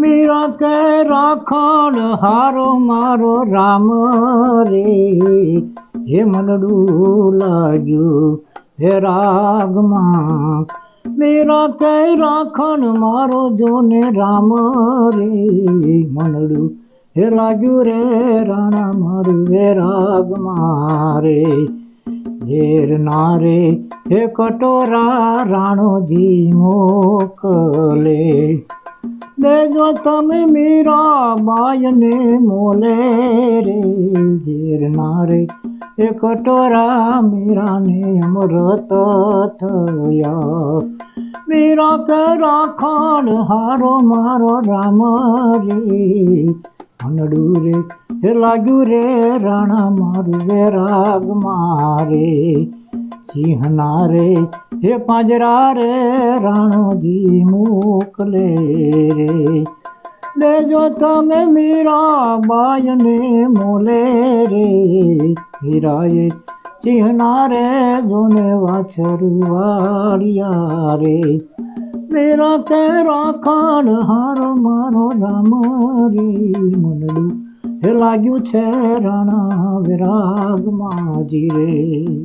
मीरा के राखण हारो मारो राम रे हे मनडू लाग्यो हे राग मां मीरा के राखण मारो जोने राम रे मनडू हे लाग्यो रे राणा मारू हे राग मारे झेर नारे हे कटोरा राणो जी मोकले देजो तमे मीरा बाई ने मोले रे झेर नारे हे कटोरा मीरा ने अमृत थया मीरा के राखण हारो मारो राम रे मनडू रे हे लाग्यू रे राणा मारू वे राग मारे सिंहना रे हे पांजरा रे राणो जी मोकले रे देजो तमे मीरा बाई ने मोले रे हीराए सिंहना रे जोने वाछरू वाड़िया रे मेरा के राखण हारो मारो राम रे मनडू हे लाग्यू छे राणा विराग माजी रे।